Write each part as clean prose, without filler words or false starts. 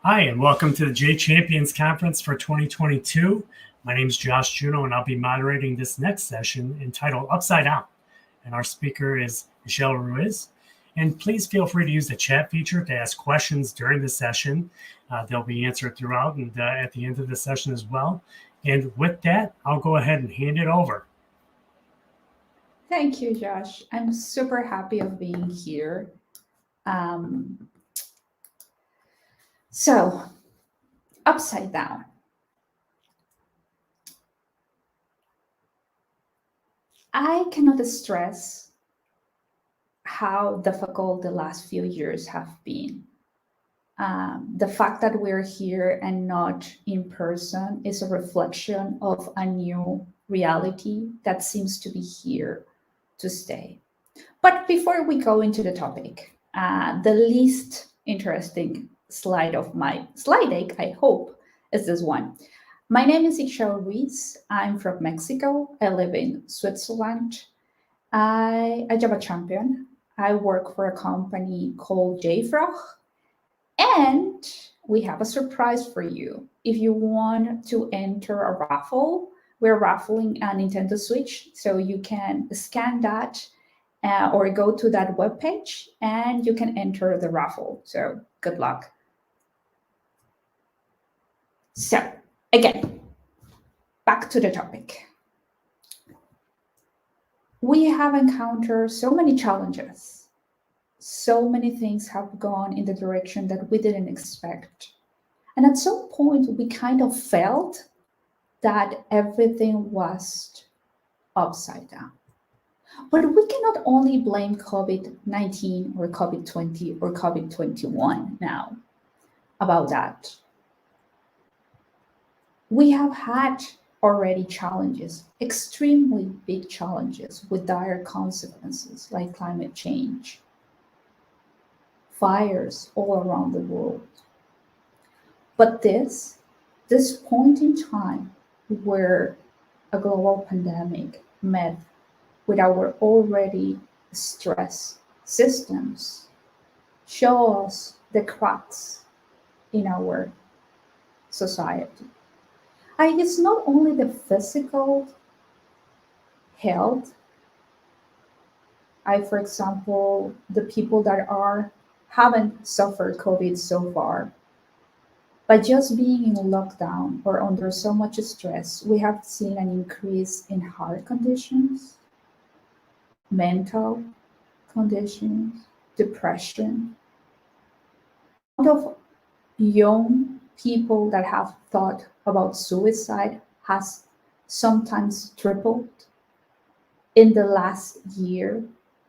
Hi, and welcome to the J Champions Conference for 2022. My name is Josh Juno, and I'll be moderating this next session entitled Upside Down. And our speaker is Ixchel Ruiz. And please feel free to use the chat feature to ask questions during the session. They'll be answered throughout and at the end of the session as well. And with that, I'll go ahead and hand it over. Thank you, Josh. I'm super happy of being here. So, upside down. I cannot stress how difficult the last few years have been. The fact that we're here and not in person is a reflection of a new reality that seems to be here to stay. But before we go into the topic, the least interesting slide of my slide deck, I hope, is this one. My name is Ixchel Ruiz. I'm from Mexico. I live in Switzerland. I'm a Java champion. I work for a company called JFrog. And we have a surprise for you. If you want to enter a raffle, we're raffling a Nintendo Switch. So you can scan that or go to that webpage and you can enter the raffle. So good luck. So again, back to the topic. We have encountered so many challenges. So many things have gone in the direction that we didn't expect. And at some point, we kind of felt that everything was upside down. But we cannot only blame COVID-19 or COVID-20 or COVID-21 now about that. We have had already challenges, extremely big challenges with dire consequences like climate change, fires all around the world. But this point in time where a global pandemic met with our already stressed systems show us the cracks in our society. And it's not only the physical health. For example, the people that haven't suffered COVID so far, but just being in lockdown or under so much stress, we have seen an increase in heart conditions, mental conditions, depression. The amount of young people that have thought about suicide has sometimes tripled in the last year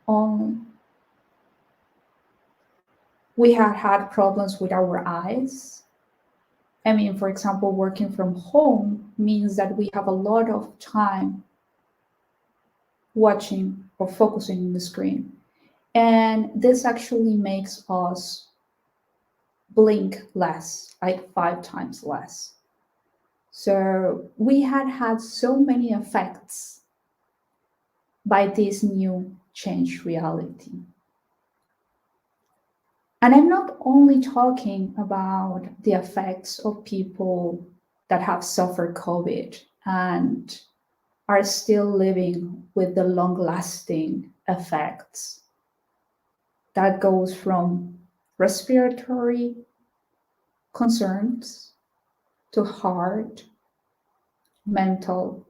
only. We have had problems with our eyes. I mean, for example, working from home means that we have a lot of time watching or focusing on the screen. And this actually makes us blink less, like 5 times less. So we had so many effects by this new changed reality. And I'm not only talking about the effects of people that have suffered COVID and are still living with the long-lasting effects. That goes from respiratory concerns to heart, mental,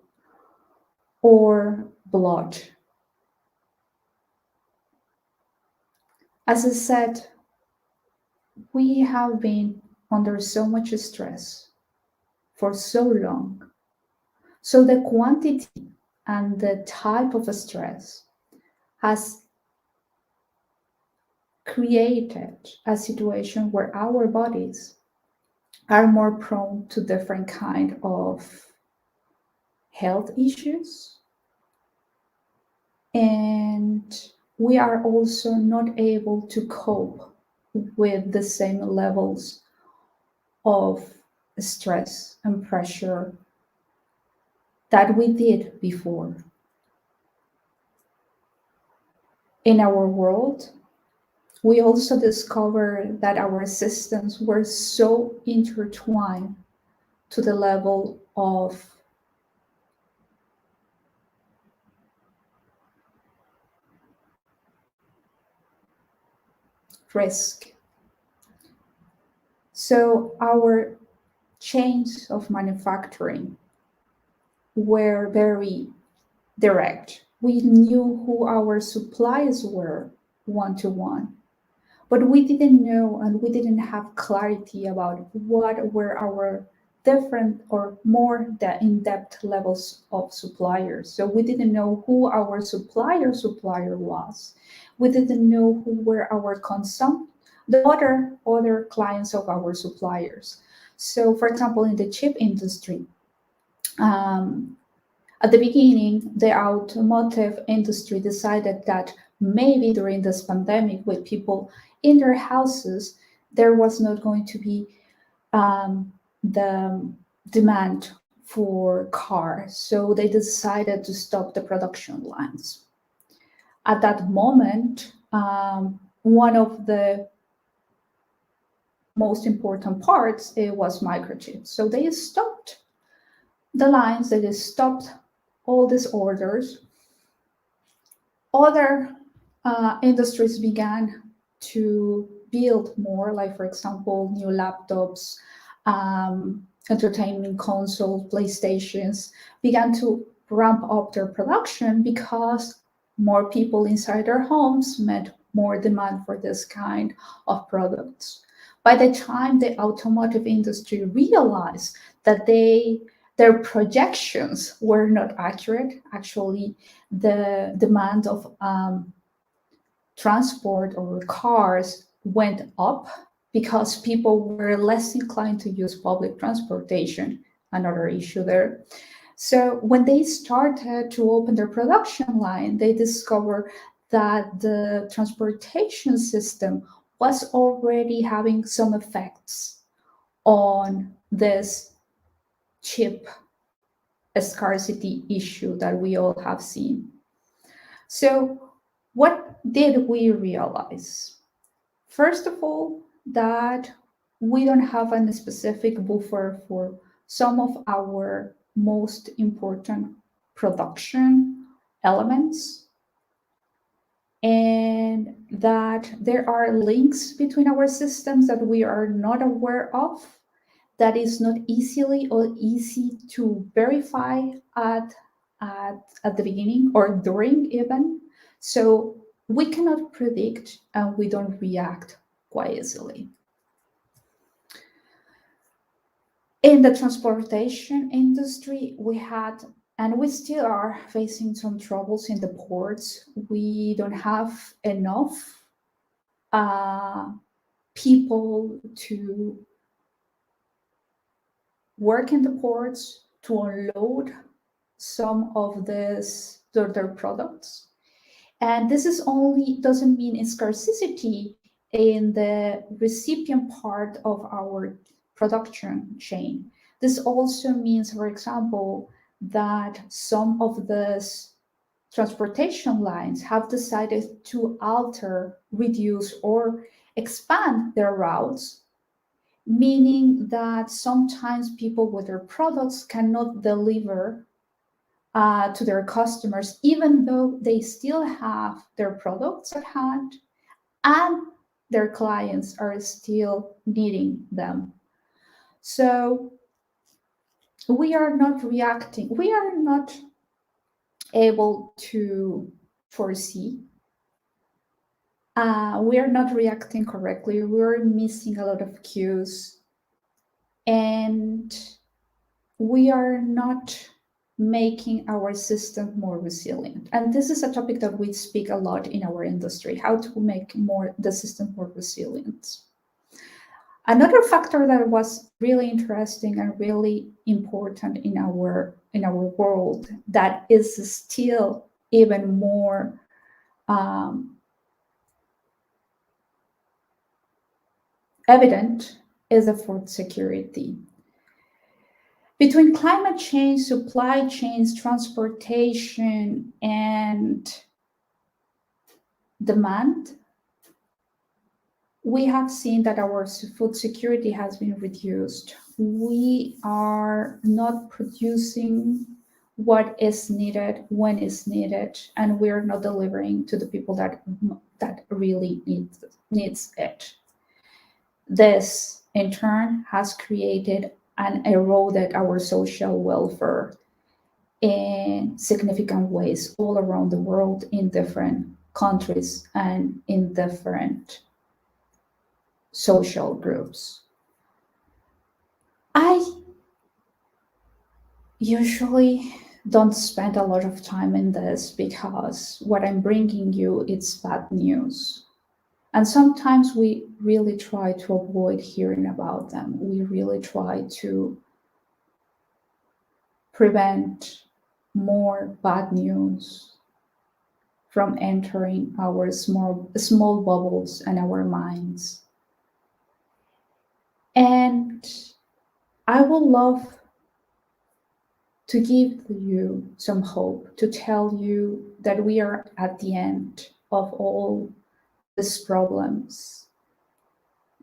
or blood. As I said, we have been under so much stress for so long. So the quantity and the type of stress has created a situation where our bodies are more prone to different kind of health issues. And we are also not able to cope with the same levels of stress and pressure that we did before. In our world, We also discovered that our systems were so intertwined to the level of risk. So our chains of manufacturing were very direct. We knew who our suppliers were one-to-one, but we didn't know and we didn't have clarity about what were our different or more in-depth levels of suppliers. So we didn't know who our supplier was. We didn't know who were our the other clients of our suppliers. So for example, in the chip industry, at the beginning, the automotive industry decided that maybe during this pandemic, with people in their houses, there was not going to be the demand for cars. So they decided to stop the production lines. At that moment, one of the most important parts was microchips. So they stopped the lines, they just stopped all these orders. Other industries began to build more, like for example, new laptops, entertainment consoles, PlayStations, began to ramp up their production because more people inside their homes meant more demand for this kind of products. By the time the automotive industry realized that their projections were not accurate, actually the demand of transport or cars went up because people were less inclined to use public transportation, another issue there. So when they started to open their production line, they discovered that the transportation system was already having some effects on this chip scarcity issue that we all have seen. So what did we realize? First of all, that we don't have a specific buffer for some of our most important production elements, and that there are links between our systems that we are not aware of, that is not easy to verify at the beginning or during even. So we cannot predict and we don't react quite easily. In the transportation industry, we had, and we still are facing some troubles in the ports. We don't have enough people to work in the ports to unload some of their products. And this doesn't mean a scarcity in the recipient part of our production chain. This also means, for example, that some of these transportation lines have decided to alter, reduce, or expand their routes, meaning that sometimes people with their products cannot deliver to their customers, even though they still have their products at hand and their clients are still needing them. So we are not reacting, we are not able to foresee. We are not reacting correctly. We're missing a lot of cues, and we are not making our system more resilient. And this is a topic that we speak a lot in our industry, how to make the system more resilient. Another factor that was really interesting and really important in our world that is still even more evident is the food security. Between climate change, supply chains, transportation, and demand, we have seen that our food security has been reduced. We are not producing what is needed when is needed, and we're not delivering to the people that really needs it. This, in turn, has created and eroded our social welfare in significant ways all around the world, in different countries and in different social groups. I usually don't spend a lot of time in this because what I'm bringing you is bad news. And sometimes we really try to avoid hearing about them. We really try to prevent more bad news from entering our small bubbles and our minds. And I would love to give you some hope, to tell you that we are at the end of all these problems,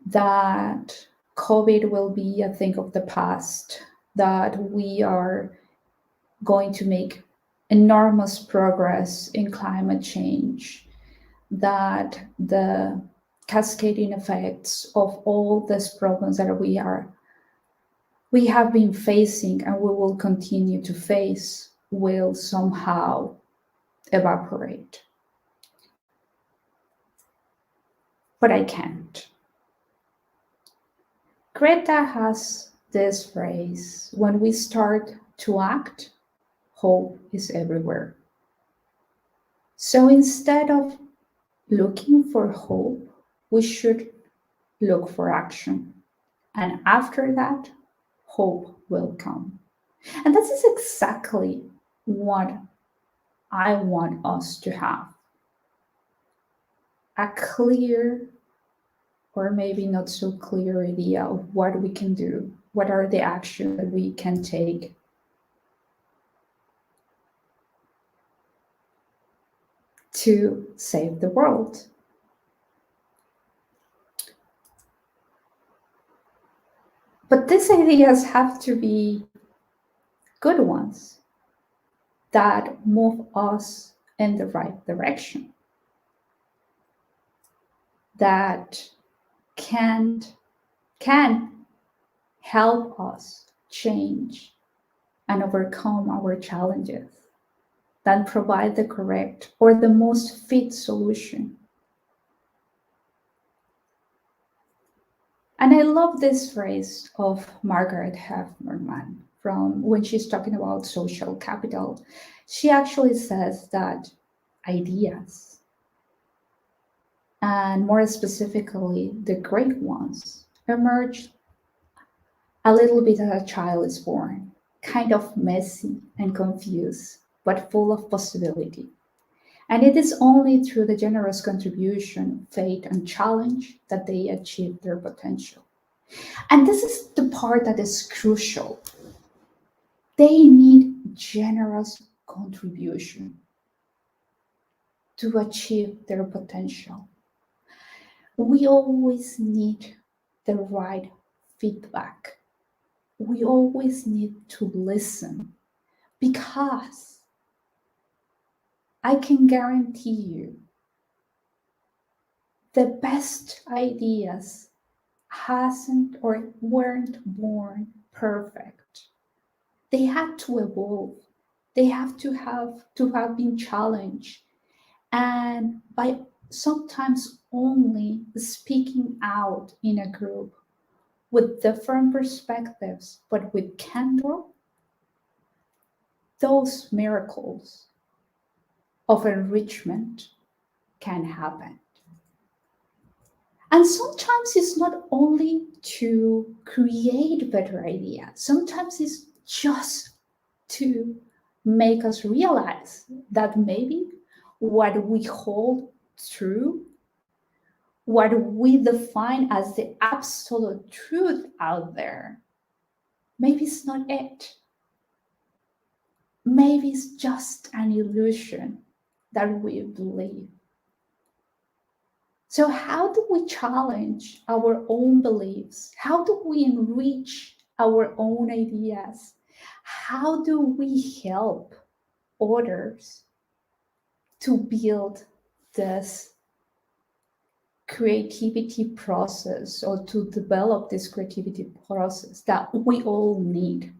that COVID will be a thing of the past, that we are going to make enormous progress in climate change, that the cascading effects of all these problems that we have been facing and we will continue to face will somehow evaporate. But I can't. Greta has this phrase: when we start to act, hope is everywhere. So instead of looking for hope, we should look for action. And after that, hope will come. And this is exactly what I want us to have. A clear, or maybe not so clear, idea of what we can do, what are the actions that we can take to save the world. But these ideas have to be good ones that move us in the right direction, that can help us change and overcome our challenges, that provide the correct or the most fit solution. And I love this phrase of Margaret Heffernan from when she's talking about social capital. She actually says that ideas, and more specifically, the great ones, emerge a little bit as a child is born, kind of messy and confused, but full of possibility. And it is only through the generous contribution, faith, and challenge that they achieve their potential. And this is the part that is crucial. They need generous contribution to achieve their potential. We always need the right feedback. We always need to listen, because I can guarantee you the best ideas hasn't or weren't born perfect. They had to evolve. They have to have been challenged. And by sometimes only speaking out in a group with different perspectives, but with candor, those miracles of enrichment can happen. And sometimes it's not only to create better ideas, sometimes it's just to make us realize that maybe what we hold true, what we define as the absolute truth out there, maybe it's not it. Maybe it's just an illusion that we believe. So how do we challenge our own beliefs? How do we enrich our own ideas? How do we help others to build this creativity process, or to develop this creativity process that we all need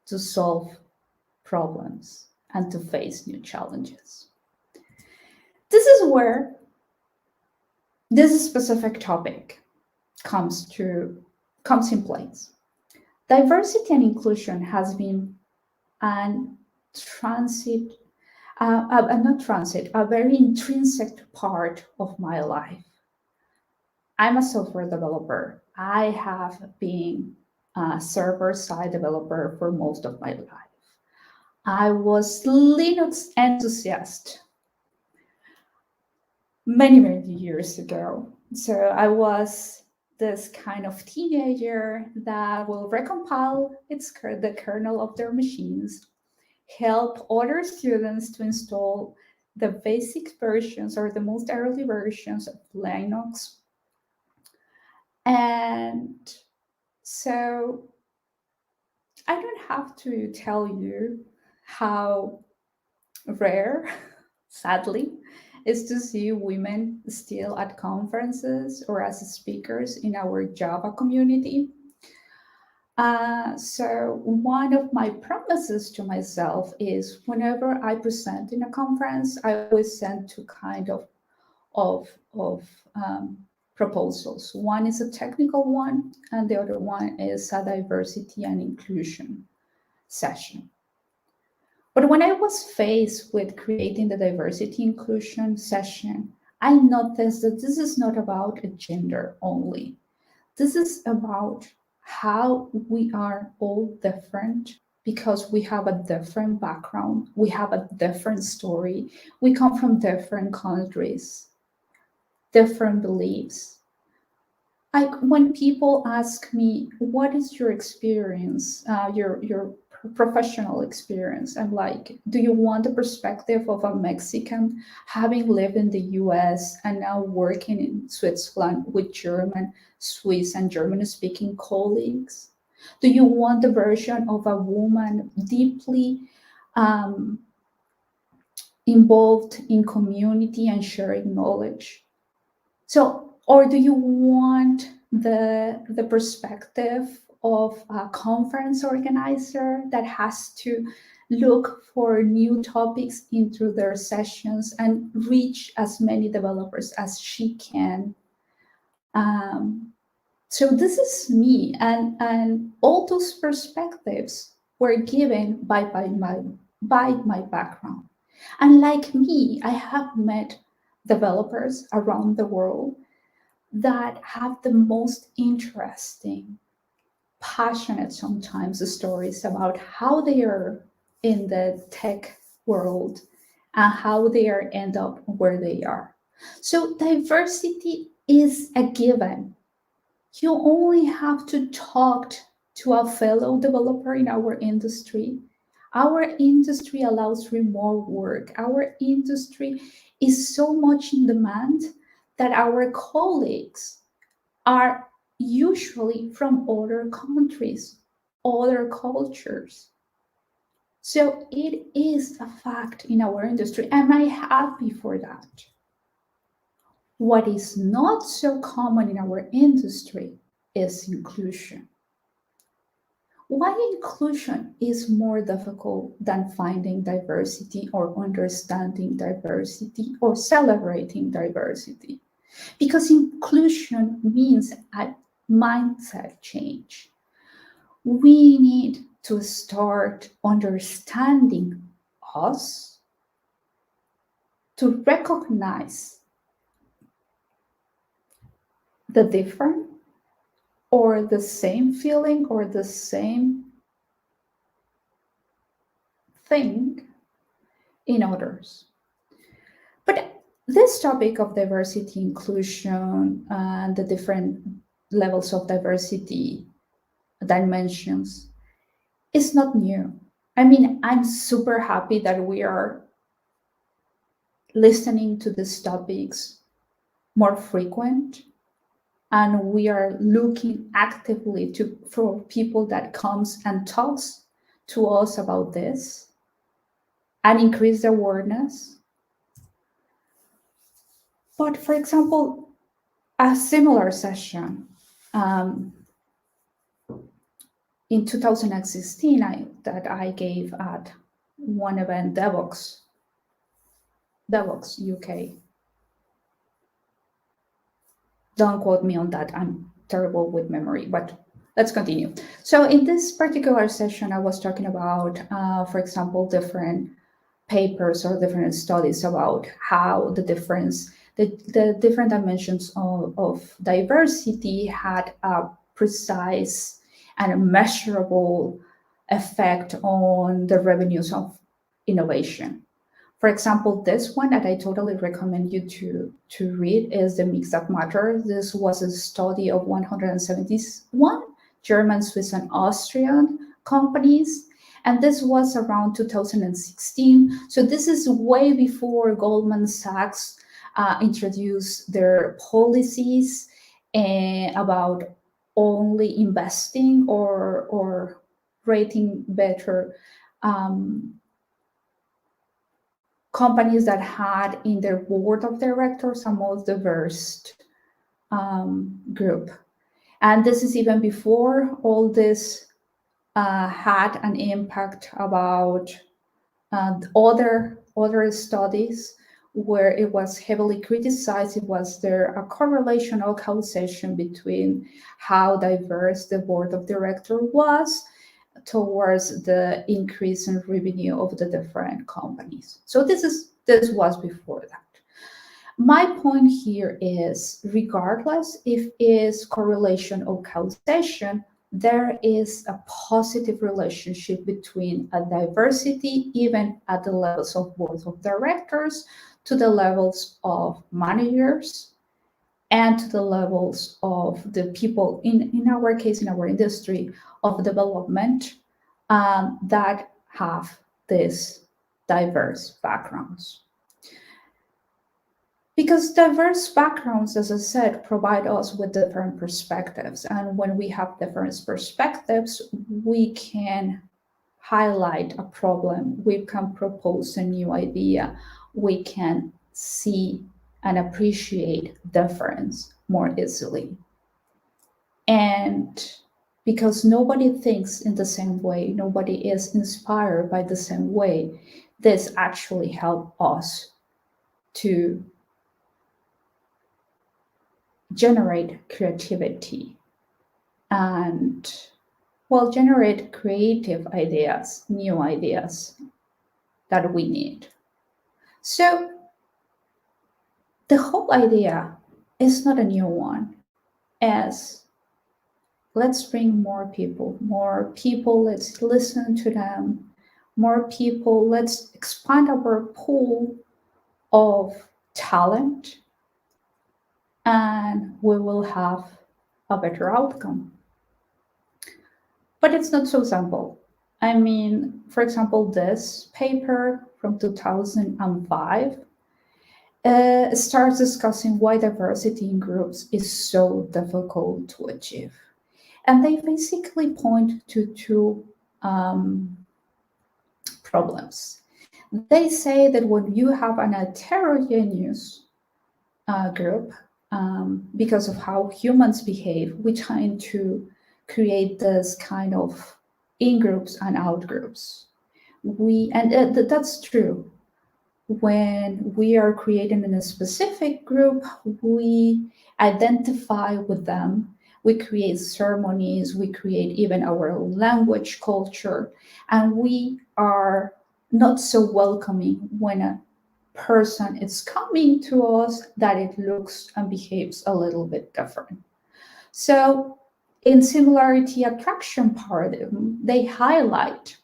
to solve problems and to face new challenges? This is where this specific topic comes in place. Diversity and inclusion has been a very intrinsic part of my life. I'm a software developer. I have been a server-side developer for most of my life. I was Linux enthusiast many, many years ago. So I was this kind of teenager that will recompile the kernel of their machines, help other students to install the basic versions or the most early versions of Linux. And so I don't have to tell you how rare, sadly, is to see women still at conferences or as speakers in our Java community. So one of my promises to myself is whenever I present in a conference, I always send two kind of proposals. One is a technical one, and the other one is a diversity and inclusion session. But when I was faced with creating the diversity inclusion session, I noticed that this is not about a gender only. This is about how we are all different because we have a different background, we have a different story, we come from different countries, different beliefs. When people ask me, what is your experience, your professional experience? I'm like, do you want the perspective of a Mexican having lived in the US and now working in Switzerland with German, Swiss, and German-speaking colleagues? Do you want the version of a woman deeply involved in community and sharing knowledge? So, or do you want the perspective of a conference organizer that has to look for new topics into their sessions and reach as many developers as she can? So this is me, and all those perspectives were given by my background. And like me, I have met developers around the world that have the most interesting, passionate sometimes stories about how they are in the tech world and how they are end up where they are. So diversity is a given. You only have to talk to a fellow developer in our industry. Our industry allows remote work. Our industry is so much in demand that our colleagues are usually from other countries, other cultures. So it is a fact in our industry, and I'm happy for that. What is not so common in our industry is inclusion. Why inclusion is more difficult than finding diversity or understanding diversity or celebrating diversity? Because inclusion means a mindset change. We need to start understanding us, to recognize the different or the same feeling or the same thing in others. But this topic of diversity, inclusion, and the different levels of diversity dimensions is not new. I mean, I'm super happy that we are listening to these topics more frequent, and we are looking actively for people that comes and talks to us about this and increase the awareness. But for example, a similar session in 2016 that I gave at one event, Devox UK. Don't quote me on that. I'm terrible with memory, but let's continue. So in this particular session, I was talking about, for example, different papers or different studies about how the different dimensions of diversity had a precise and measurable effect on the revenues of innovation. For example, this one that I totally recommend you to read is The Mix That Matter. This was a study of 171 German, Swiss, and Austrian companies. And this was around 2016. So this is way before Goldman Sachs introduced their policies about only investing or rating better companies that had in their board of directors a most diverse group. And this is even before all this had an impact about other studies where it was heavily criticized. Was there a correlation or causation between how diverse the board of directors was towards the increase in revenue of the different companies? So this was before that. My point here is, regardless if it's correlation or causation, there is a positive relationship between a diversity, even at the levels of boards of directors, to the levels of managers, and to the levels of the people, in our case, in our industry, of development that have these diverse backgrounds. Because diverse backgrounds, as I said, provide us with different perspectives. And when we have different perspectives, we can highlight a problem, we can propose a new idea, we can see and appreciate difference more easily. And because nobody thinks in the same way, nobody is inspired by the same way, this actually helps us to generate creativity and, well, generate creative ideas, new ideas that we need. So the whole idea is not a new one, as let's bring more people, let's listen to them, more people, let's expand our pool of talent, and we will have a better outcome. But it's not so simple. I mean, for example, this paper from 2005 starts discussing why diversity in groups is so difficult to achieve. And they basically point to two problems. They say that when you have an heterogeneous group, because of how humans behave, we tend to create this kind of in-groups and out-groups. That's true. When we are creating in a specific group, we identify with them, we create ceremonies, we create even our own language, culture, and we are not so welcoming when a person is coming to us that it looks and behaves a little bit different. So in Similarity-Attraction Paradigma, they highlight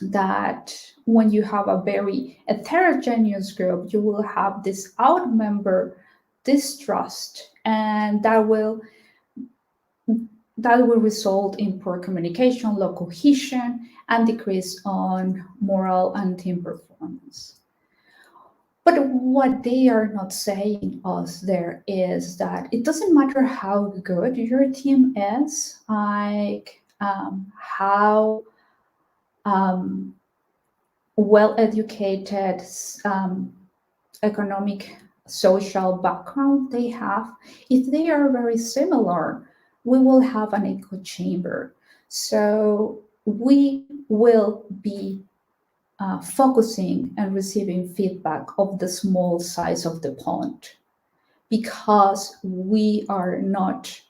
that when you have a very heterogeneous group, you will have this outmember distrust, and that will result in poor communication, low cohesion, and decrease on moral and team performance. But what they are not saying us there is that it doesn't matter how good your team is, like how well educated, economic, social background they have. If they are very similar, we will have an echo chamber. So we will be focusing and receiving feedback of the small size of the pond, because we are not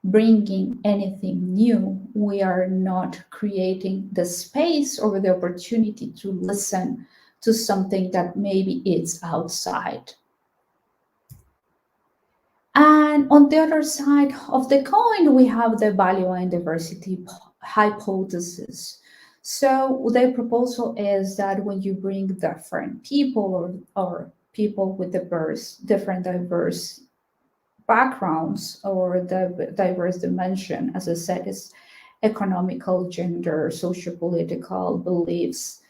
bringing anything new. We are not creating the space or the opportunity to listen to something that maybe is outside. And on the other side of the coin, we have the value and diversity hypothesis. So the proposal is that when you bring different people or people with different diverse backgrounds or the diverse dimension, as I said, is economical, gender, socio-political beliefs.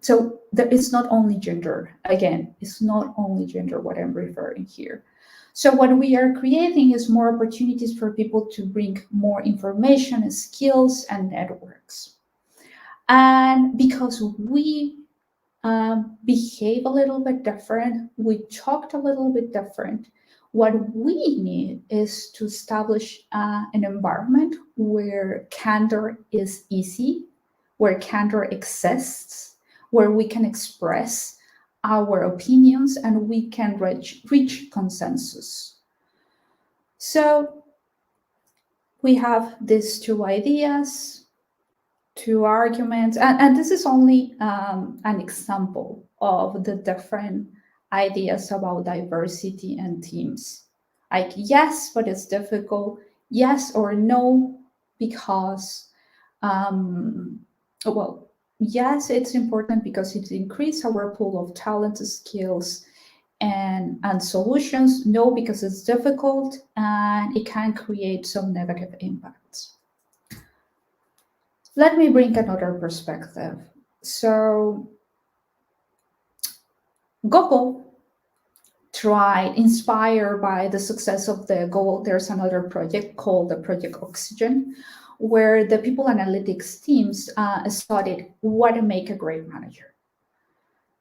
So it's not only gender. Again, it's not only gender what I'm referring here. So what we are creating is more opportunities for people to bring more information, skills, and networks. And because we behave a little bit different, we talked a little bit different, what we need is to establish an environment where candor is easy, where candor exists, where we can express our opinions and we can reach consensus. So we have these two ideas, two arguments, and this is only an example of the different ideas about diversity and teams. Like, yes, but it's difficult. Yes or no, because, well, yes, it's important because it increases our pool of talent, skills, and solutions. No, because it's difficult and it can create some negative impacts. Let me bring another perspective. So Google tried, inspired by the success of the Google, there's another project called the Project Oxygen, where the people analytics teams studied what to make a great manager.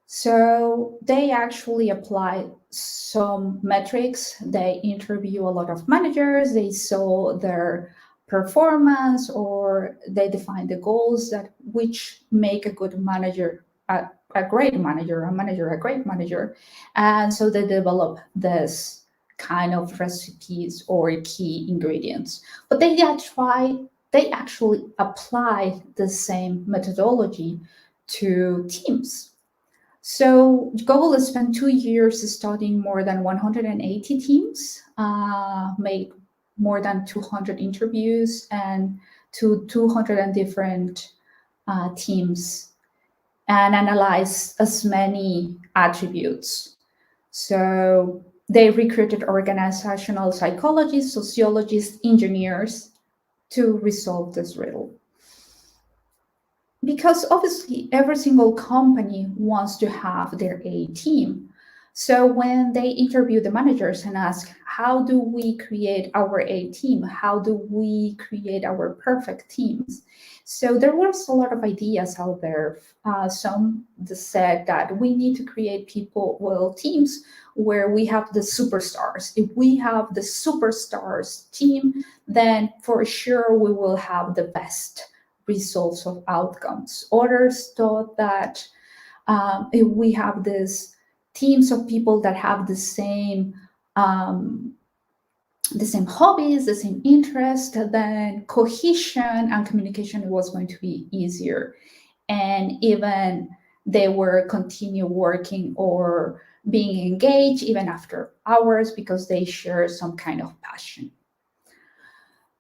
So they actually apply some metrics. They interview a lot of managers. They saw their performance, or they define the goals that which make a good manager a great manager, a manager a great manager. And so they develop this kind of recipes or key ingredients. But they actually apply the same methodology to teams. So Google spent 2 years studying more than 180 teams, made more than 200 interviews, and to 200 different teams, and analyzed as many attributes. So they recruited organizational psychologists, sociologists, engineers to resolve this riddle. Because obviously every single company wants to have their A team. So when they interview the managers and ask, how do we create our A team? How do we create our perfect teams? So there was a lot of ideas out there. Some said that we need to create teams where we have the superstars. If we have the superstars team, then for sure we will have the best results of outcomes. Others thought that if we have these teams of people that have the same hobbies, the same interest, then cohesion and communication was going to be easier. And even they were continue working or being engaged even after hours because they share some kind of passion.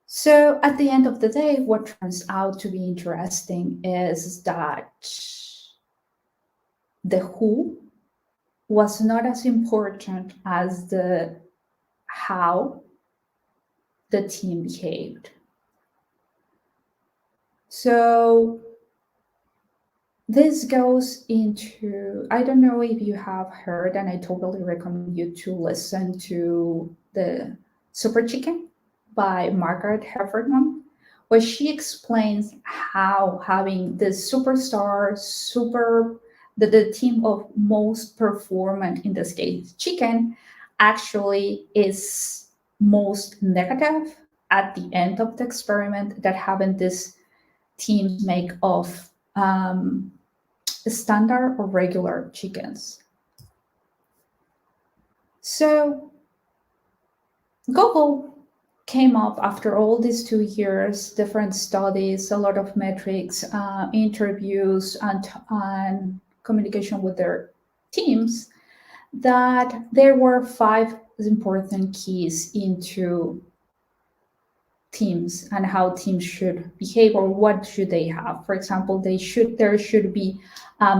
So at the end of the day, what turns out to be interesting is that the who was not as important as the how the team behaved. So This goes into, I don't know if you have heard, and I totally recommend you to listen to the Super Chicken by Margaret Heffernan, where she explains how having the superstar, the team of most performant, in this case, chicken, actually is most negative at the end of the experiment, that having this teams make of standard or regular chickens. So Google came up after all these 2 years, different studies, a lot of metrics, interviews, and communication with their teams, that there were 5 important keys into teams and how teams should behave, or what should they have. For example, there should be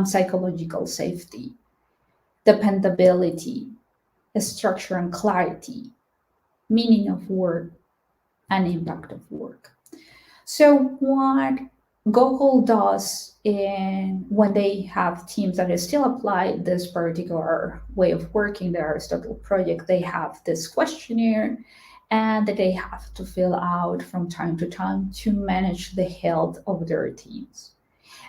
psychological safety, dependability, structure and clarity, meaning of work, and impact of work. So what Google does when they have teams that still apply this particular way of working, the Aristotle project, they have this questionnaire and that they have to fill out from time to time to manage the health of their teams.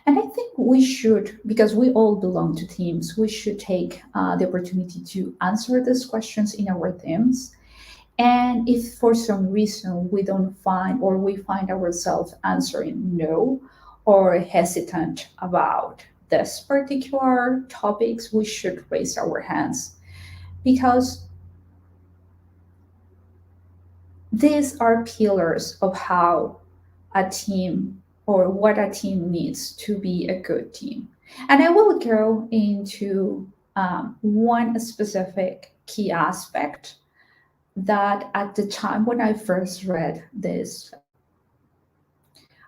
And I think we should, because we all belong to teams, we should take the opportunity to answer these questions in our teams. And if for some reason we don't find, or we find ourselves answering no, or hesitant about this particular topics, we should raise our hands, because these are pillars of how a team, or what a team needs to be a good team. And I will go into one specific key aspect that at the time when I first read this,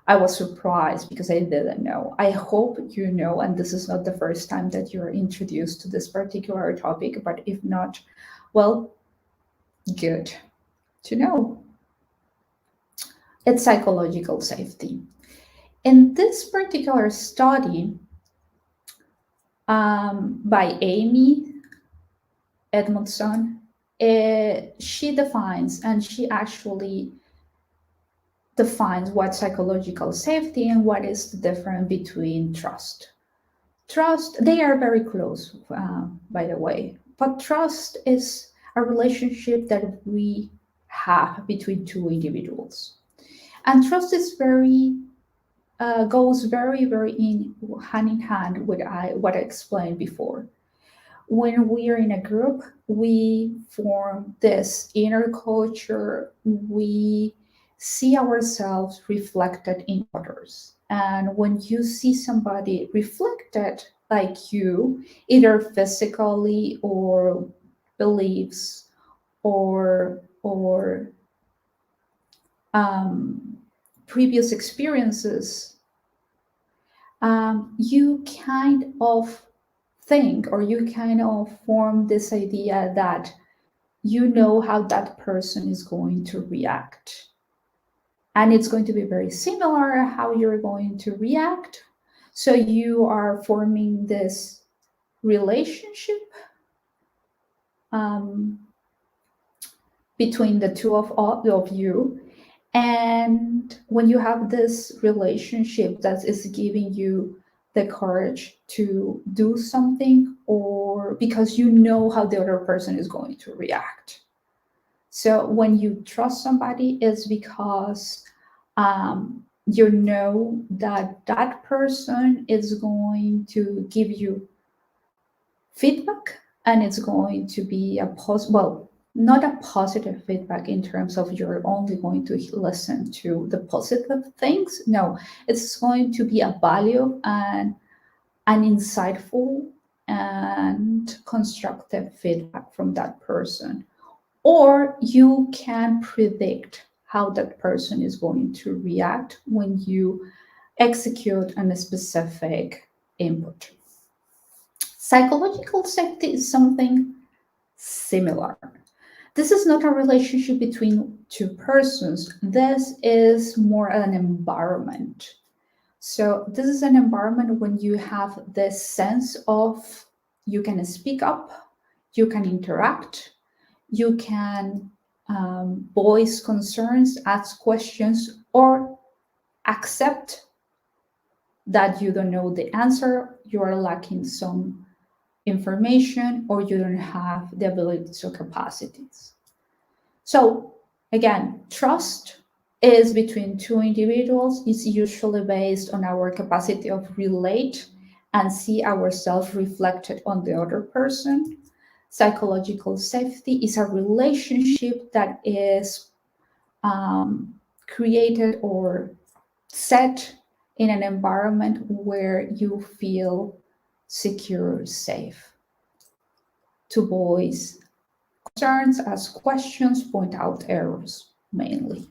I was surprised because I didn't know. I hope you know, and this is not the first time that you're introduced to this particular topic, but if not, well, good to know. It's psychological safety. In this particular study by Amy Edmondson, she defines, and she actually defines what psychological safety and what is the difference between trust. Trust, they are very close, by the way, but trust is a relationship that we have between two individuals. And trust is goes very, very hand in hand with what I explained before. When we are in a group, we form this inner culture. We see ourselves reflected in others. And when you see somebody reflected like you, either physically or beliefs or previous experiences, you kind of think, or you kind of form this idea that you know how that person is going to react. And it's going to be very similar how you're going to react. So you are forming this relationship between the two of you. And when you have this relationship that is giving you the courage to do something, or because you know how the other person is going to react. So when you trust somebody, it's because you know that that person is going to give you feedback, and it's going to be not a positive feedback in terms of you're only going to listen to the positive things. No, it's going to be a value and an insightful and constructive feedback from that person. Or you can predict how that person is going to react when you execute on a specific input. Psychological safety is something similar. This is not a relationship between two persons. This is more an environment. So this is an environment when you have this sense of you can speak up, you can interact, you can voice concerns, ask questions, or accept that you don't know the answer, you are lacking some information, or you don't have the abilities or capacities. So again, trust is between two individuals. It's usually based on our capacity of relate and see ourselves reflected on the other person. Psychological safety is a relationship that is created or set in an environment where you feel secure, safe to voice concerns, ask questions, point out errors mainly.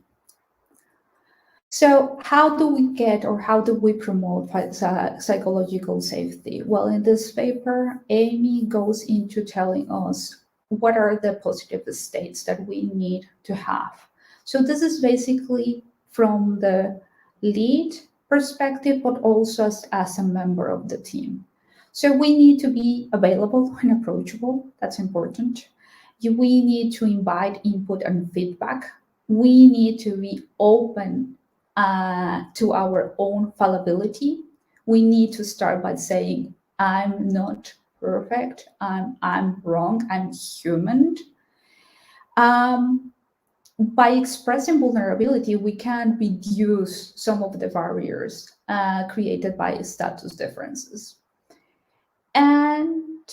So how do we get or how do we promote psychological safety? Well, in this paper, Amy goes into telling us what are the positive states that we need to have. So this is basically from the lead perspective, but also as a member of the team. So we need to be available and approachable. That's important. We need to invite input and feedback. We need to be open to our own fallibility. We need to start by saying, I'm not perfect, I'm wrong, I'm human. By expressing vulnerability, we can reduce some of the barriers created by status differences. And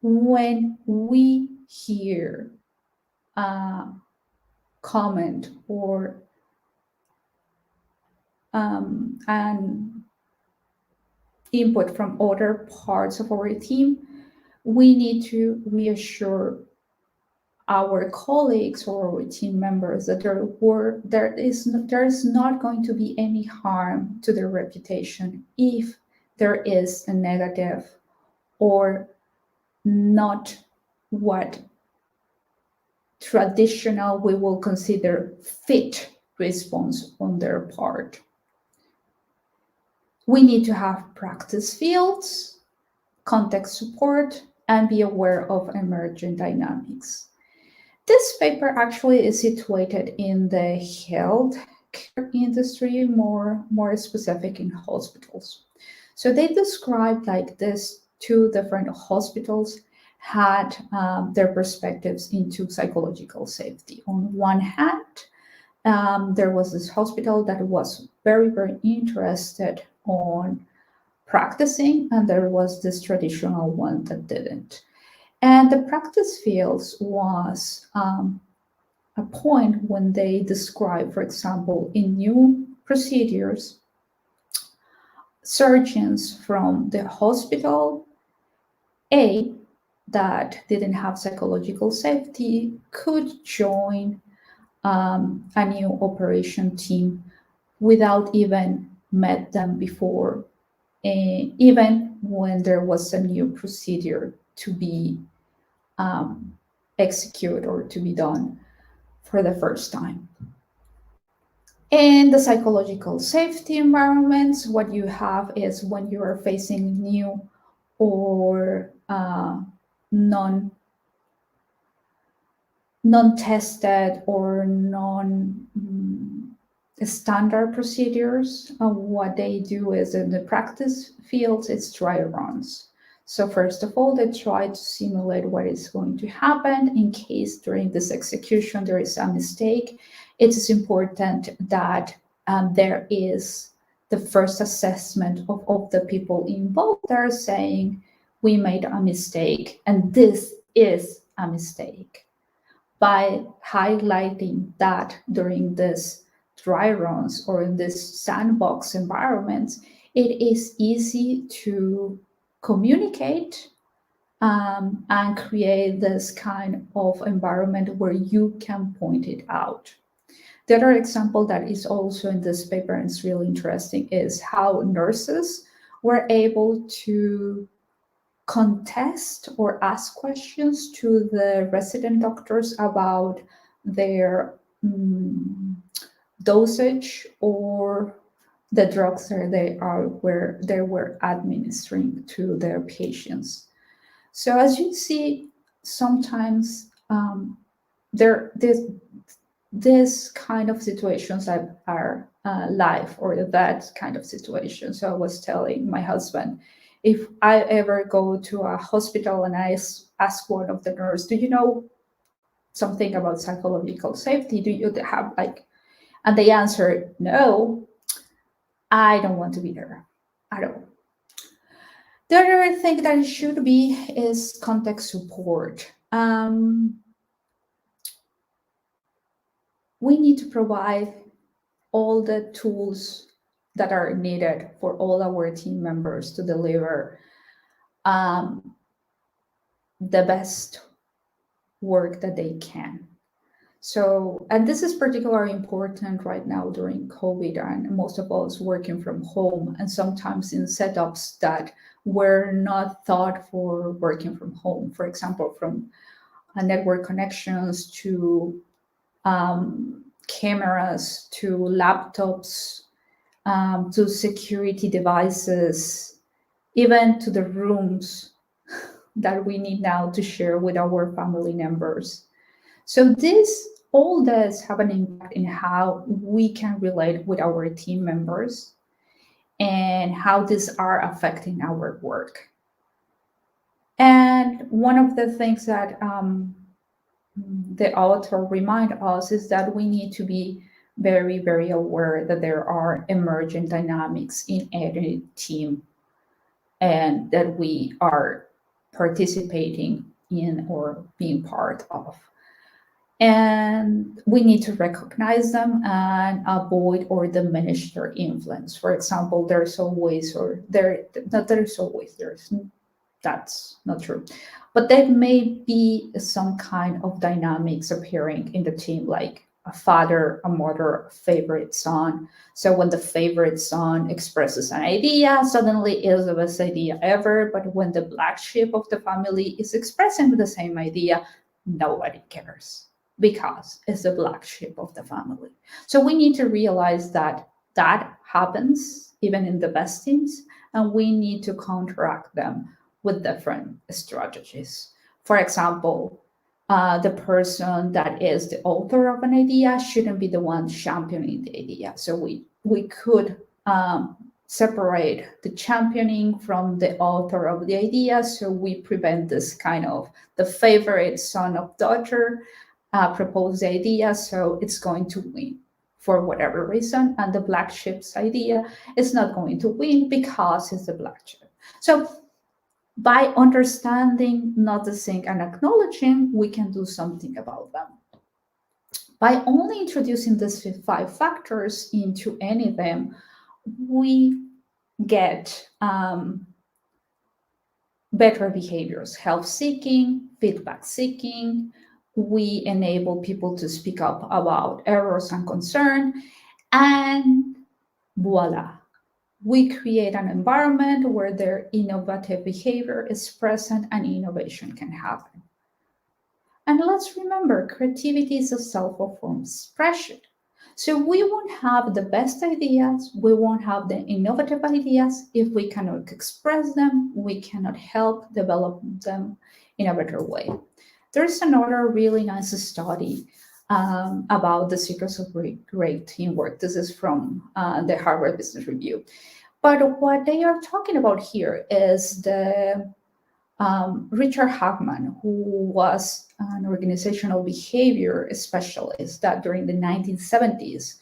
when we hear comment or and input from other parts of our team, we need to reassure our colleagues or our team members that there is not going to be any harm to their reputation if there is a negative or not what traditional we will consider fit response on their part. We need to have practice fields, context support, and be aware of emerging dynamics. This paper actually is situated in the healthcare industry, more specific in hospitals. So they described like this two different hospitals had their perspectives into psychological safety. On one hand, there was this hospital that was very, very interested on practicing, and there was this traditional one that didn't. And the practice fields was a point when they describe, for example, in new procedures, surgeons from the hospital A that didn't have psychological safety could join a new operation team without even met them before, even when there was a new procedure to be executed or to be done for the first time. In the psychological safety environments, what you have is when you are facing new or non-tested or non-standard procedures, what they do is in the practice fields, it's dry runs. So first of all, they try to simulate what is going to happen in case during this execution there is a mistake. It is important that there is the first assessment of the people involved. They're saying, we made a mistake, and this is a mistake. By highlighting that during this dry runs or in this sandbox environments, it is easy to communicate and create this kind of environment where you can point it out. The other example that is also in this paper and it's really interesting is how nurses were able to contest or ask questions to the resident doctors about their dosage or the drugs that they were administering to their patients. So as you see, sometimes this kind of situations are life or that kind of situation. So I was telling my husband, if I ever go to a hospital and I ask one of the nurse, do you know something about psychological safety? Do you have and they answered, no, I don't want to be there at all. The other thing that it should be is context support. We need to provide all the tools that are needed for all our team members to deliver the best work that they can. So, and this is particularly important right now during COVID, and most of us working from home, and sometimes in setups that were not thought for working from home. For example, from network connections to cameras to laptops to security devices, even to the rooms that we need now to share with our family members. So all this have an impact in how we can relate with our team members and how these are affecting our work. And one of the things that the author remind us is that we need to be very, very aware that there are emergent dynamics in any team and that we are participating in or being part of. And we need to recognize them and avoid or diminish their influence. For example, that's not true. But there may be some kind of dynamics appearing in the team, like a father, a mother, a favorite son. So when the favorite son expresses an idea, suddenly it's the best idea ever. But when the black sheep of the family is expressing the same idea, nobody cares because it's the black sheep of the family. So we need to realize that happens even in the best teams, and we need to counteract them with different strategies. For example, the person that is the author of an idea shouldn't be the one championing the idea. So we could separate the championing from the author of the idea, so we prevent this kind of the favorite son of daughter propose the idea, so it's going to win for whatever reason, and the black sheep's idea is not going to win because it's the black sheep. So by understanding, noticing, and acknowledging, we can do something about them. By only introducing these 5 factors into any of them, we get better behaviors, help seeking, feedback seeking. We enable people to speak up about errors and concern, and voila, we create an environment where their innovative behavior is present and innovation can happen. And let's remember, creativity is a self-formed expression. So we won't have the best ideas, we won't have the innovative ideas if we cannot express them, we cannot help develop them in a better way. There's another really nice study about the secrets of great teamwork. This is from the Harvard Business Review. But what they are talking about here is the Richard Hackman, who was an organizational behavior specialist that during the 1970s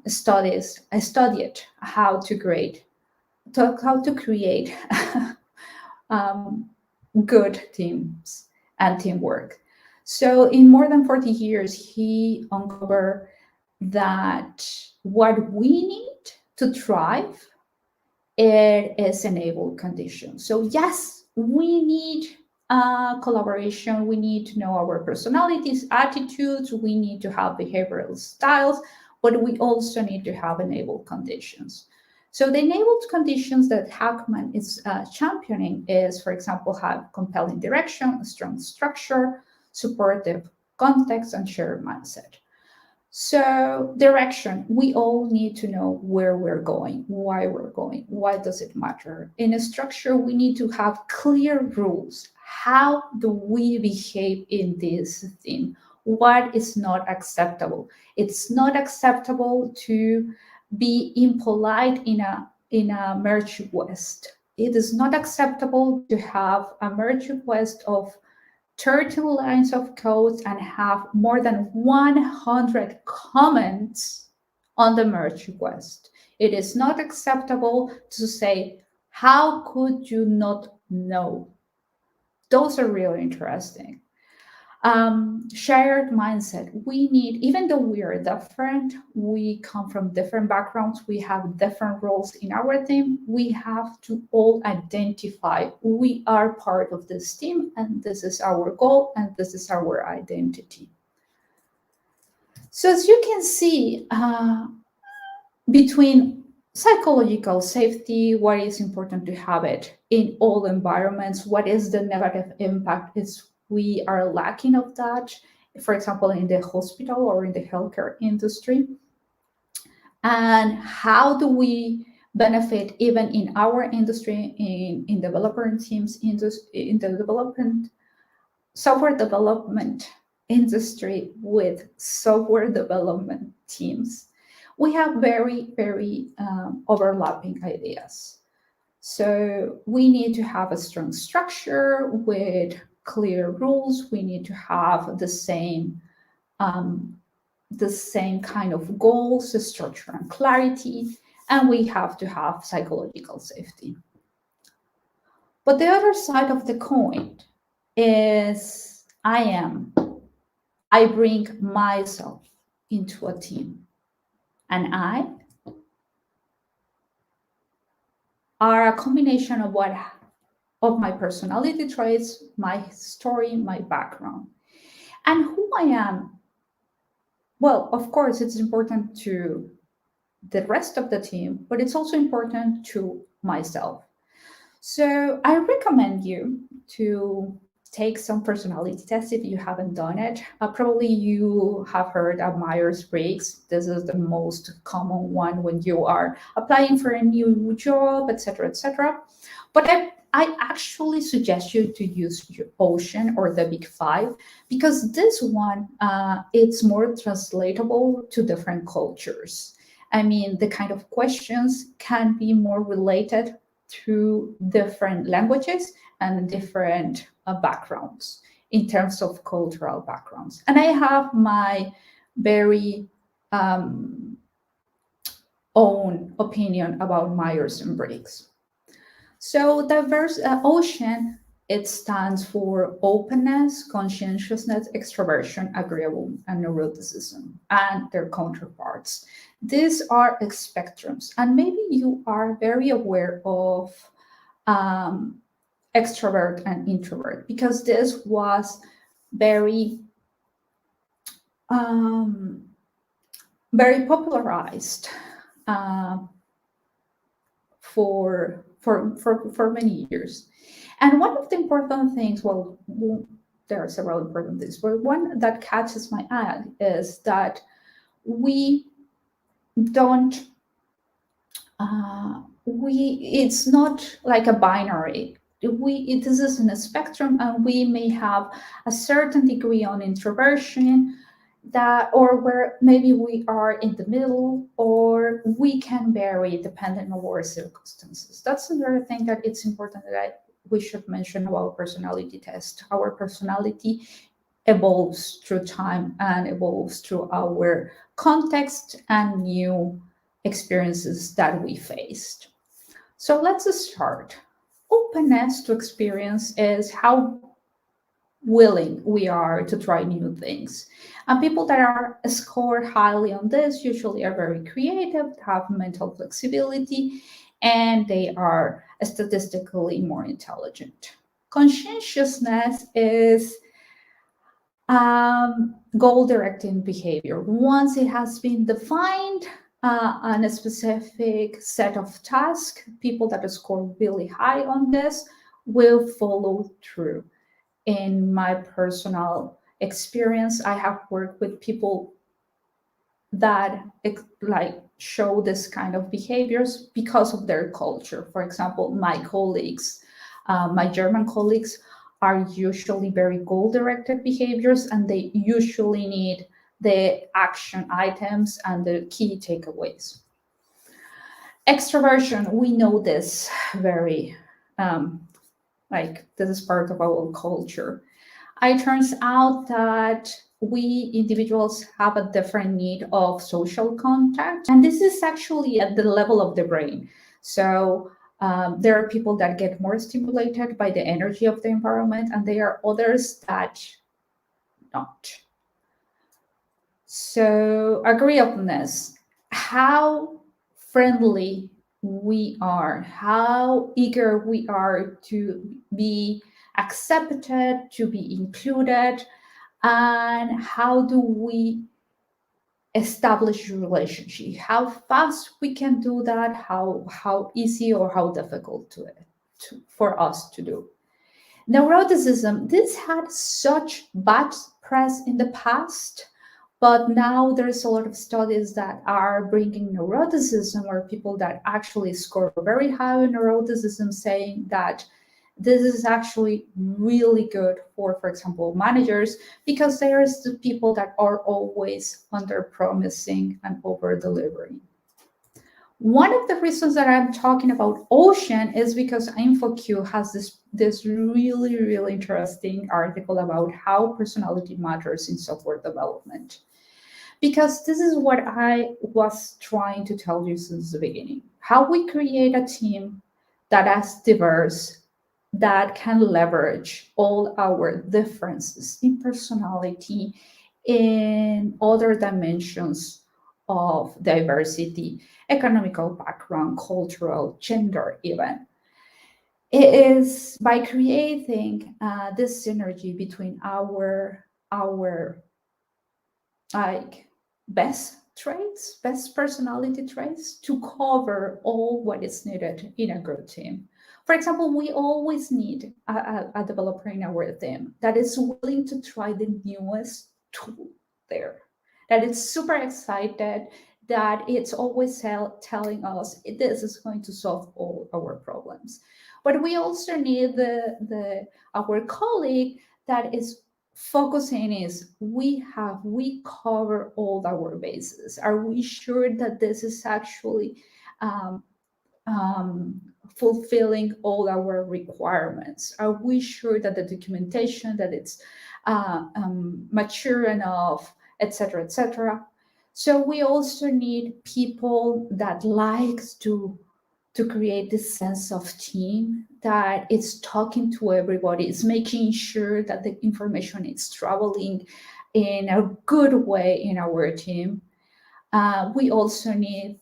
studied how to create good teams and teamwork. So in more than 40 years, he uncovered that what we need to thrive, it is enabled conditions. So yes, we need collaboration. We need to know our personalities, attitudes. We need to have behavioral styles, but we also need to have enabled conditions. So the enabled conditions that Hackman is championing is, for example, have compelling direction, a strong structure, supportive context, and shared mindset. So direction, we all need to know where we're going, why we're going, why does it matter. In a structure, we need to have clear rules. How do we behave in this thing? What is not acceptable? It's not acceptable to be impolite in a merge request. It is not acceptable to have a merge request of 30 lines of code and have more than 100 comments on the merge request. It is not acceptable to say, how could you not know? Those are really interesting. Shared mindset. We need, even though we are different, we come from different backgrounds, we have different roles in our team, we have to all identify we are part of this team and this is our goal and this is our identity. So as you can see, between psychological safety, what is important to have it in all environments, what is the negative impact is we are lacking of that, for example, in the hospital or in the healthcare industry. And how do we benefit even in our industry, in developer teams, in the development, software development industry with software development teams? We have very, very overlapping ideas. So we need to have a strong structure with clear rules. We need to have the same kind of goals, structure, and clarity, and we have to have psychological safety. But the other side of the coin is I bring myself into a team, and I are a combination of my personality traits, my story, my background, and who I am. Well, of course, it's important to the rest of the team, but it's also important to myself. So I recommend you to take some personality tests if you haven't done it. Probably you have heard of Myers-Briggs. This is the most common one when you are applying for a new job, etc., etc. But I actually suggest you to use your Ocean or the Big Five, because this one, it's more translatable to different cultures. I mean, the kind of questions can be more related to different languages and different backgrounds in terms of cultural backgrounds. And I have my very own opinion about Myers-Briggs. So diverse Ocean, it stands for openness, conscientiousness, extraversion, agreeableness, and neuroticism, and their counterparts. These are spectrums, and maybe you are very aware of extrovert and introvert, because this was very very popularized for many years. And one of the important things, well, there are several important things, but one that catches my eye is that we don't, it's not like a binary. This is in a spectrum, and we may have a certain degree on introversion, or where maybe we are in the middle, or we can vary depending on our circumstances. That's another thing that it's important that we should mention about personality test. Our personality evolves through time and evolves through our context and new experiences that we faced. So let's start. Openness to experience is how willing we are to try new things. And people that are score highly on this usually are very creative, have mental flexibility, and they are statistically more intelligent. Conscientiousness is goal-directed behavior. Once it has been defined on a specific set of tasks, people that score really high on this will follow through. In my personal experience, I have worked with people that like show this kind of behaviors because of their culture. For example, my colleagues, my German colleagues, are usually very goal-directed behaviors, and they usually need the action items and the key takeaways. Extraversion, we know this very, like this is part of our culture. It turns out that we individuals have a different need of social contact, and this is actually at the level of the brain. So there are people that get more stimulated by the energy of the environment, and there are others that not. So agreeableness, how friendly we are, how eager we are to be accepted, to be included, and how do we establish a relationship, how fast we can do that, how easy or how difficult for us to do. Neuroticism, this had such bad press in the past, but now there's a lot of studies that are bringing neuroticism, or people that actually score very high in neuroticism, saying that this is actually really good for example, managers, because there's the people that are always under-promising and over-delivering. One of the reasons that I'm talking about ocean is because InfoQ has this really, really interesting article about how personality matters in software development. Because this is what I was trying to tell you since the beginning. How we create a team that is diverse, that can leverage all our differences in personality, in other dimensions of diversity, economical background, cultural, gender even. It is by creating this synergy between our like best traits, best personality traits, to cover all what is needed in a good team. For example, we always need a developer in our team that is willing to try the newest tool there, that is super excited, that it's always telling us this is going to solve all our problems. But we also need our colleague that is focusing is we cover all our bases. Are we sure that this is actually fulfilling all our requirements? Are we sure that the documentation, that it's mature enough, etc., etc.? So we also need people that likes to create this sense of team, that it's talking to everybody, it's making sure that the information is traveling in a good way in our team. We also need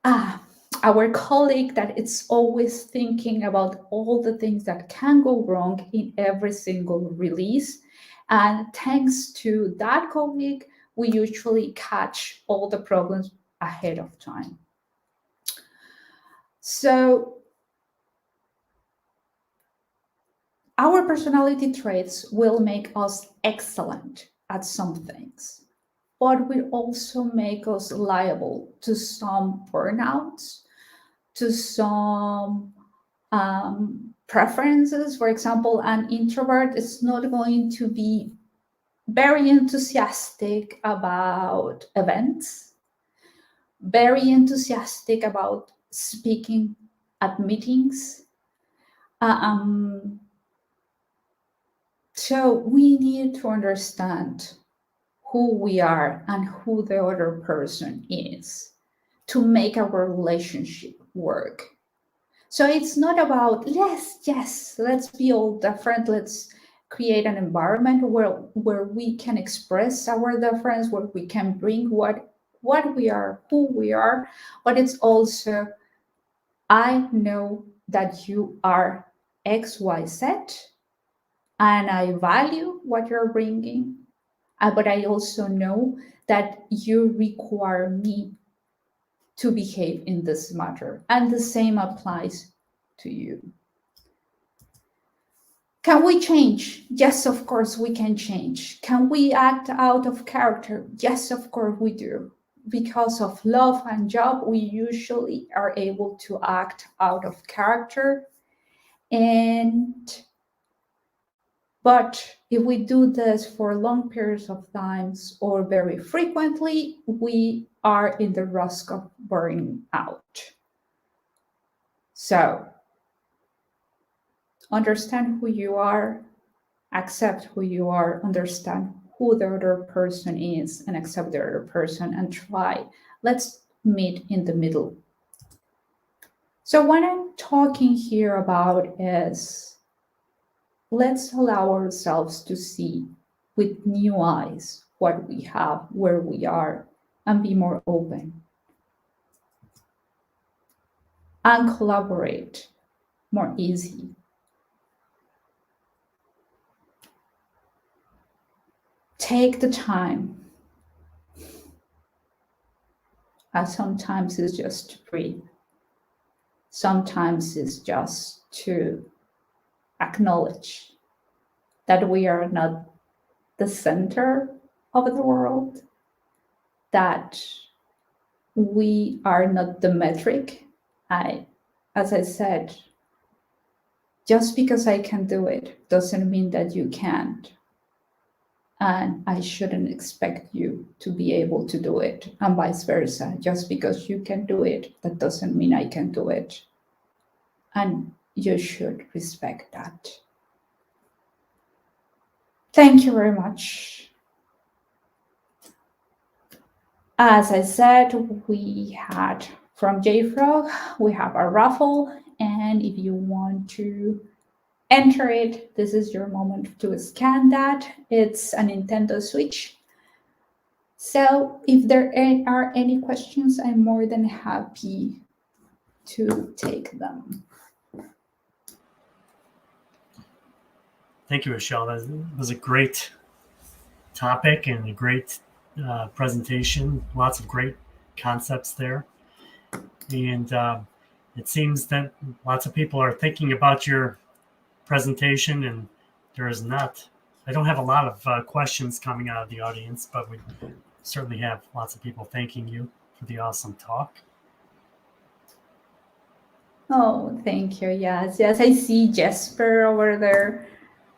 our colleague that is always thinking about all the things that can go wrong in every single release. And thanks to that colleague, we usually catch all the problems ahead of time. So our personality traits will make us excellent at some things, but will also make us liable to some burnouts, to some preferences. For example, an introvert is not going to be very enthusiastic about events, very enthusiastic about speaking at meetings. So we need to understand who we are and who the other person is to make our relationship work. So it's not about, yes, let's be all different. Let's create an environment where we can express our difference, where we can bring what we are, who we are. But it's also, I know that you are X, Y, Z, and I value what you're bringing. But I also know that you require me to behave in this matter. And the same applies to you. Can we change? Yes, of course we can change. Can we act out of character? Yes, of course we do. Because of love and job, we usually are able to act out of character. But if we do this for long periods of times or very frequently, we are in the risk of burning out. So understand who you are, accept who you are, understand who the other person is, and accept the other person, and try. Let's meet in the middle. So what I'm talking here about is, let's allow ourselves to see with new eyes what we have, where we are, and be more open. And collaborate more easy. Take the time. And sometimes it's just to breathe. Sometimes it's just to acknowledge that we are not the center of the world, that we are not the metric. As I said, just because I can do it doesn't mean that you can't. And I shouldn't expect you to be able to do it, and vice versa. Just because you can do it, that doesn't mean I can do it. And you should respect that. Thank you very much. As I said, we had from JFrog, we have a raffle, and if you want to enter it, this is your moment to scan that. It's a Nintendo Switch. So if there are any questions, I'm more than happy to take them. Thank you, Ixchel. That was a great topic and a great presentation. Lots of great concepts there. And it seems that lots of people are thinking about your presentation, and there is not. I don't have a lot of questions coming out of the audience, but we certainly have lots of people thanking you for the awesome talk. Oh, thank you. Yes, I see Jesper over there.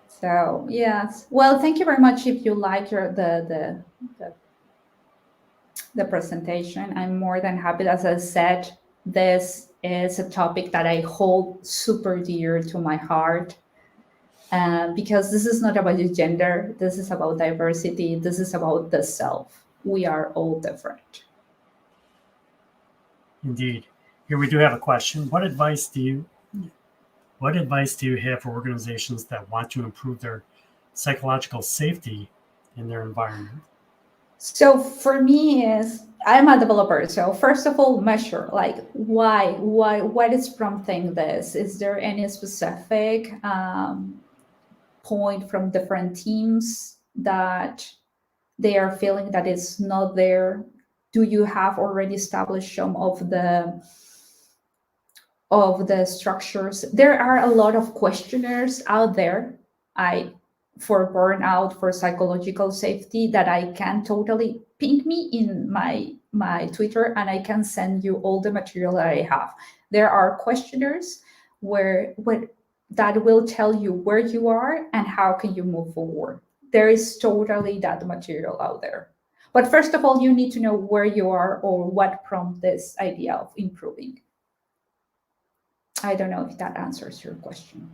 So yes, well, thank you very much. If you like the presentation, I'm more than happy. As I said, this is a topic that I hold super dear to my heart, because this is not about gender. This is about diversity. This is about the self. We are all different. Indeed. Here we do have a question. What advice do you have for organizations that want to improve their psychological safety in their environment? So for me is, I'm a developer. So first of all, measure, like why, what is prompting this? Is there any specific point from different teams that they are feeling that it's not there? Do you have already established some of the structures? There are a lot of questionnaires out there for burnout, for psychological safety, that I can totally ping me in my Twitter, and I can send you all the material that I have. There are questionnaires that will tell you where you are and how can you move forward. There is totally that material out there. But first of all, you need to know where you are or what prompts this idea of improving. I don't know if that answers your question.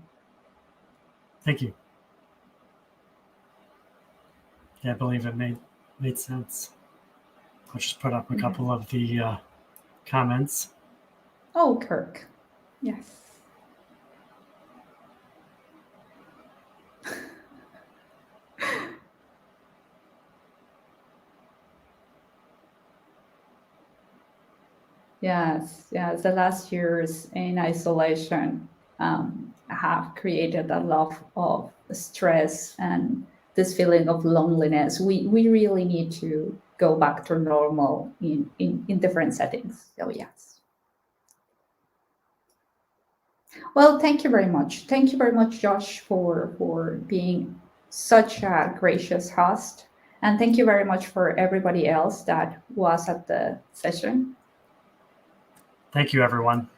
Thank you. Yeah, I believe it made sense. I'll just put up a couple of the comments. Oh, Kirk. Yes. Yes, the last years in isolation have created a lot of stress and this feeling of loneliness. We really need to go back to normal in different settings. So yes. Well, thank you very much. Thank you very much, Josh, for being such a gracious host. And thank you very much for everybody else that was at the session. Thank you, everyone.